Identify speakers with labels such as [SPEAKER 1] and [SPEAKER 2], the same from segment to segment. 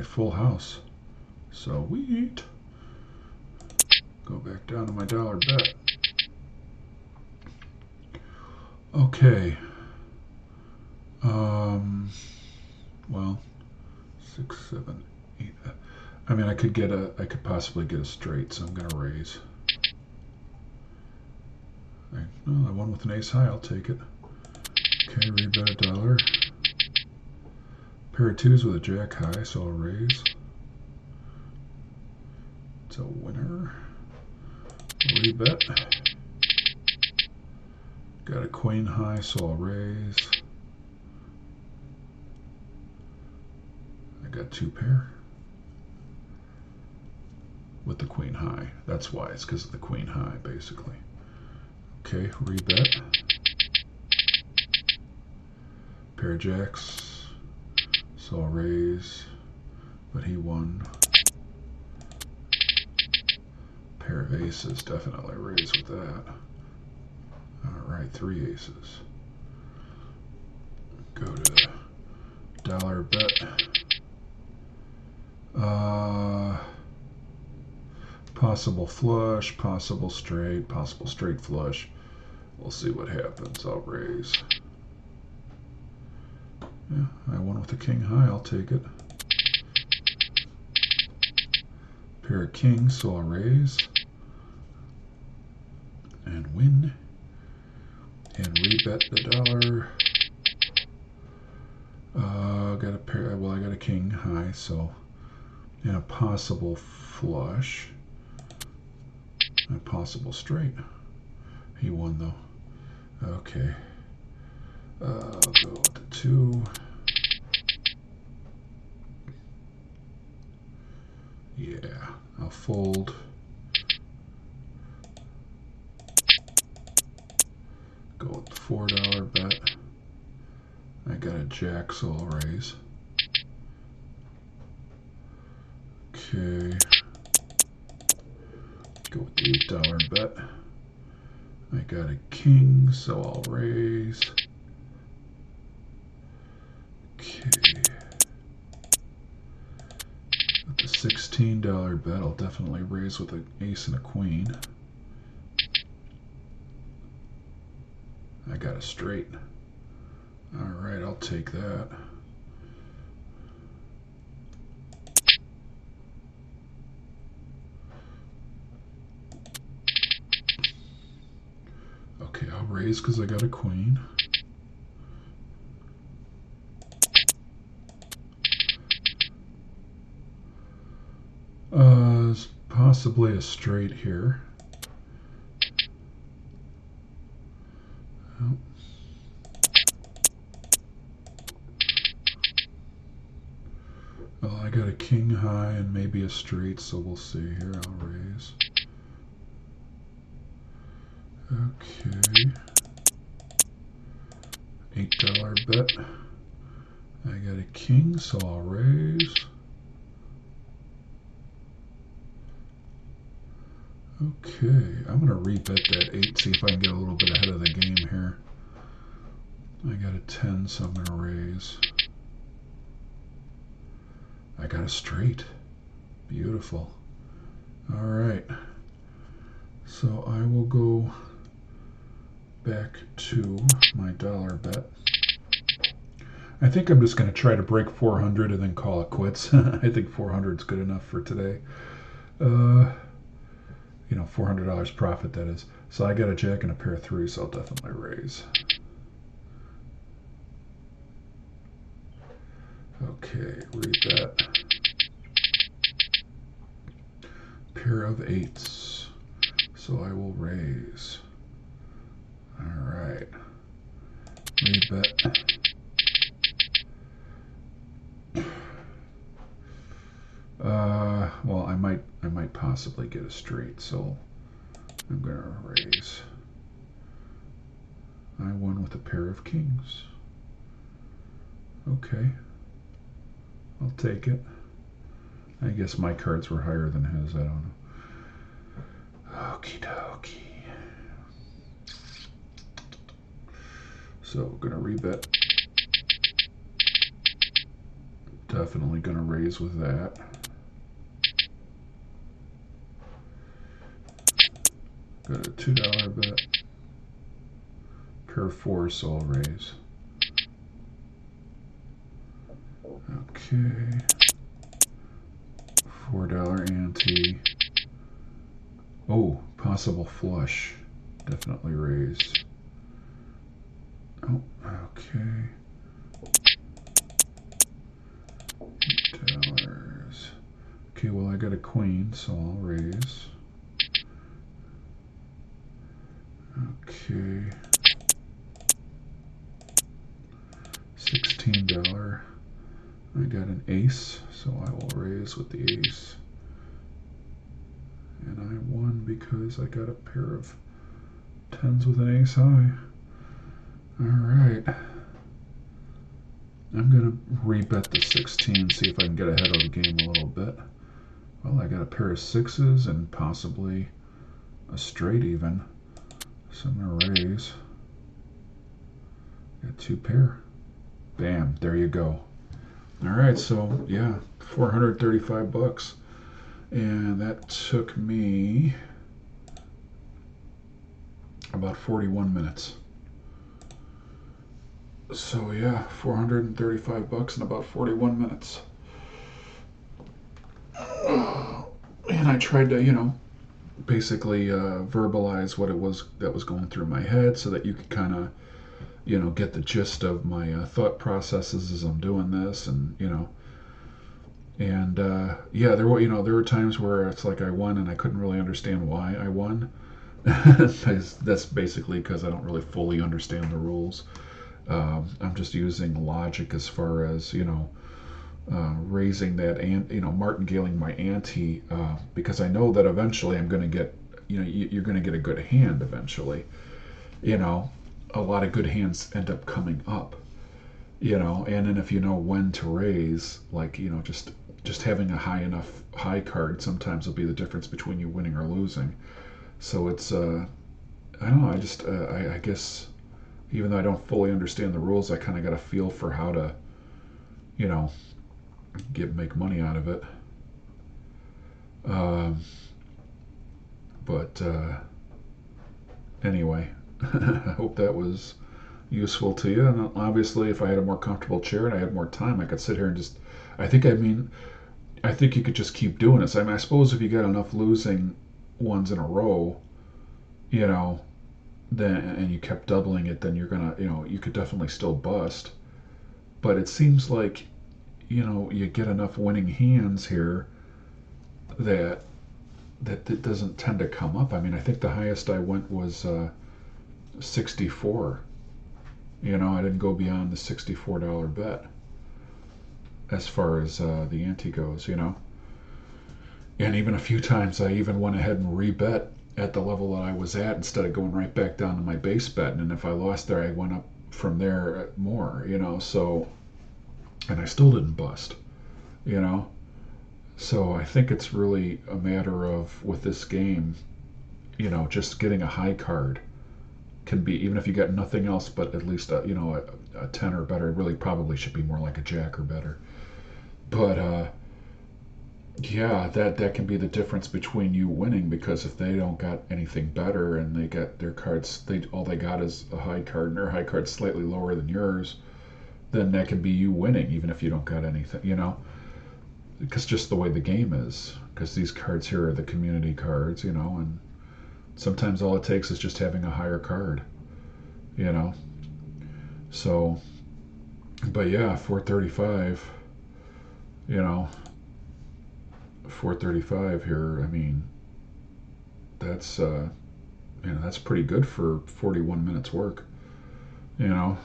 [SPEAKER 1] right, full house. Sweet. Go back down to my dollar bet. Okay. Well, 6, 7, 8. I mean, I could possibly get a straight, so I'm gonna raise. Well, I won with an ace high. I'll take it. Okay, rebet $1. Pair of twos with a jack high, so I'll raise. It's a winner. Rebet. Got a queen high, so I'll raise. I got 2 pair with the queen high. That's why, it's because of the queen high, basically. Okay, rebet. Pair of jacks, so I'll raise, but he won. Pair of aces, definitely raise with that. Alright, 3 aces. Go to dollar bet. Possible flush, possible straight flush. We'll see what happens. I'll raise. Yeah, I won with a king high. I'll take it. Pair of kings, so I'll raise. And win. And rebet the dollar. Got a pair. Well, I got a king high, so and a possible flush. A possible straight. He won though. Okay. I'll go with the 2. Yeah, I'll fold. Go with the $4 bet. I got a jack, so I'll raise. Okay. Go with the $8 bet. I got a king, so I'll raise. Okay. With the $16 bet, I'll definitely raise with an ace and a queen. I got a straight. Alright, I'll take that. Okay, I'll raise because I got a queen. Possibly a straight here. Oh. Well, I got a king high and maybe a straight, so we'll see here. I'll raise. Okay. $8 bet. I got a king, so I'll raise. Okay, I'm going to rebet that 8, see if I can get a little bit ahead of the game here. I got a 10, so I'm going to raise. I got a straight. Beautiful. All right. So I will go back to my dollar bet. I think I'm just going to try to break 400 and then call it quits. I think 400 is good enough for today. You know, $400 profit, that is. So I got a jack and a pair of threes, so I'll definitely raise. Okay, rebet. Pair of eights, so I will raise. All right, rebet. Well, I might possibly get a straight, so I'm gonna raise. I won with a pair of kings. Okay, I'll take it. I guess my cards were higher than his, I don't know. Okie dokie. So we're gonna rebet Definitely going to raise with that. Got a $2 bet. Pair 4, so I'll raise. Okay. $4 ante. Oh, possible flush. Definitely raise. Oh, okay. $8. Okay, well I got a queen, so I'll raise. Okay. $16. I got an ace, so I will raise with the ace. And I won because I got a pair of 10s with an ace high. Alright. I'm going to rebet the 16, see if I can get ahead of the game a little bit. Well, I got a pair of 6s and possibly a straight even. So I'm going to raise. Got 2 pair. Bam, there you go. Alright, so yeah, 435 bucks. And that took me about 41 minutes. So yeah, 435 bucks in about 41 minutes. And I tried to, you know, basically verbalize what it was that was going through my head so that you could kind of, you know, get the gist of my thought processes as I'm doing this, and you know, and yeah, there were times where it's like I won and I couldn't really understand why I won. That's basically because I don't really fully understand the rules. I'm just using logic as far as, you know, raising that, and you know, martingaling my ante, because I know that eventually I'm going to get, you know, you're going to get a good hand eventually. You know, a lot of good hands end up coming up. You know, and then if you know when to raise, like, you know, just having a high card sometimes will be the difference between you winning or losing. So it's I don't know. I guess even though I don't fully understand the rules, I kind of got a feel for how to, you know, make money out of it. But anyway, I hope that was useful to you. And obviously, if I had a more comfortable chair and I had more time, I could sit here and just. I think you could just keep doing this. I mean, I suppose if you got enough losing ones in a row, you know, then and you kept doubling it, then you're gonna, you know, you could definitely still bust. But it seems like, you know, you get enough winning hands here that it doesn't tend to come up. I mean, I think the highest I went was 64. You know, I didn't go beyond the $64 bet as far as the ante goes, you know. And even a few times I even went ahead and rebet at the level that I was at instead of going right back down to my base bet. And if I lost there, I went up from there more, you know. So, and I still didn't bust, you know. So I think it's really a matter of, with this game, you know, just getting a high card can be, even if you got nothing else but at least a, you know, a 10 or better. It really probably should be more like a jack or better. But yeah, that can be the difference between you winning, because if they don't got anything better and they got their cards, all they got is a high card, and their high card's slightly lower than yours, then that can be you winning even if you don't got anything, you know, because just the way the game is. Because these cards here are the community cards, you know, and sometimes all it takes is just having a higher card, you know. So, but yeah, 435, you know, 435 here. I mean, that's you know, that's pretty good for 41 minutes work, you know.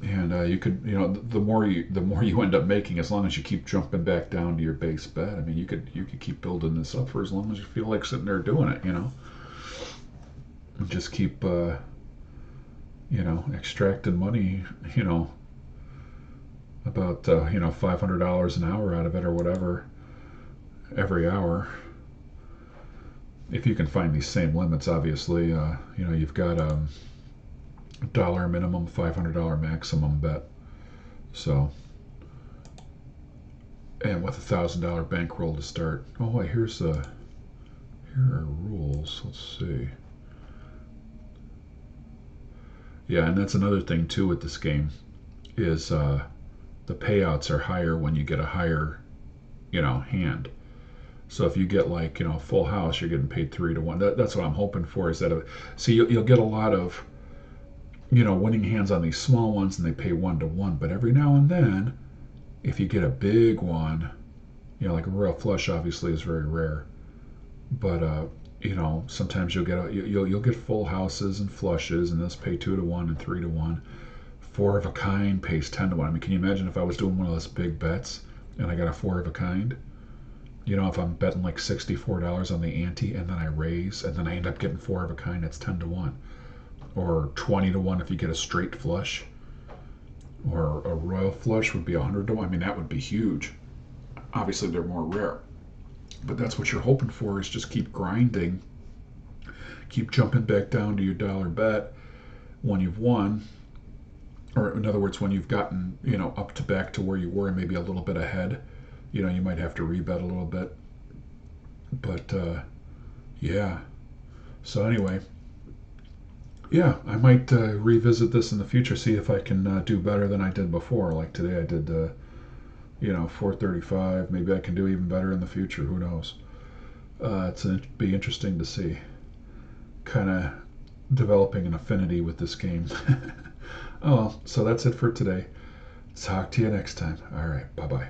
[SPEAKER 1] And you could, you know, the more you end up making, as long as you keep jumping back down to your base bet. I mean, you could keep building this up for as long as you feel like sitting there doing it, you know. And just keep you know, extracting money, you know, about you know, $500 an hour out of it or whatever every hour. If you can find these same limits, obviously, you know, you've got $1 minimum, $500 maximum bet. So and with $1,000 bankroll to start. Oh, wait, here are rules. Let's see. Yeah, and that's another thing too with this game is the payouts are higher when you get a higher, hand. So if you get like full house, you're getting paid 3 to 1. That's what I'm hoping for. Is that so you'll get a lot of winning hands on these small ones, and they pay 1 to 1. But every now and then, if you get a big one, like a royal flush, obviously is very rare. But sometimes you'll get full houses and flushes, and this pay 2 to 1 and 3 to 1. 4 of a kind pays 10 to 1. I mean, can you imagine if I was doing one of those big bets and I got a 4 of a kind? If I'm betting like $64 on the ante and then I raise and then I end up getting 4 of a kind, that's 10 to 1. Or 20 to 1 if you get a straight flush. Or a royal flush would be 100 to 1. I mean, that would be huge. Obviously, they're more rare. But that's what you're hoping for, is just keep grinding. Keep jumping back down to your dollar bet when you've won. Or in other words, when you've gotten, up to back to where you were and maybe a little bit ahead. You might have to rebet a little bit. But, yeah. So anyway, yeah, I might revisit this in the future, see if I can do better than I did before. Like today I did, 435. Maybe I can do even better in the future. Who knows? It'd be interesting to see. Kind of developing an affinity with this game. Oh, so that's it for today. Talk to you next time. All right, bye-bye.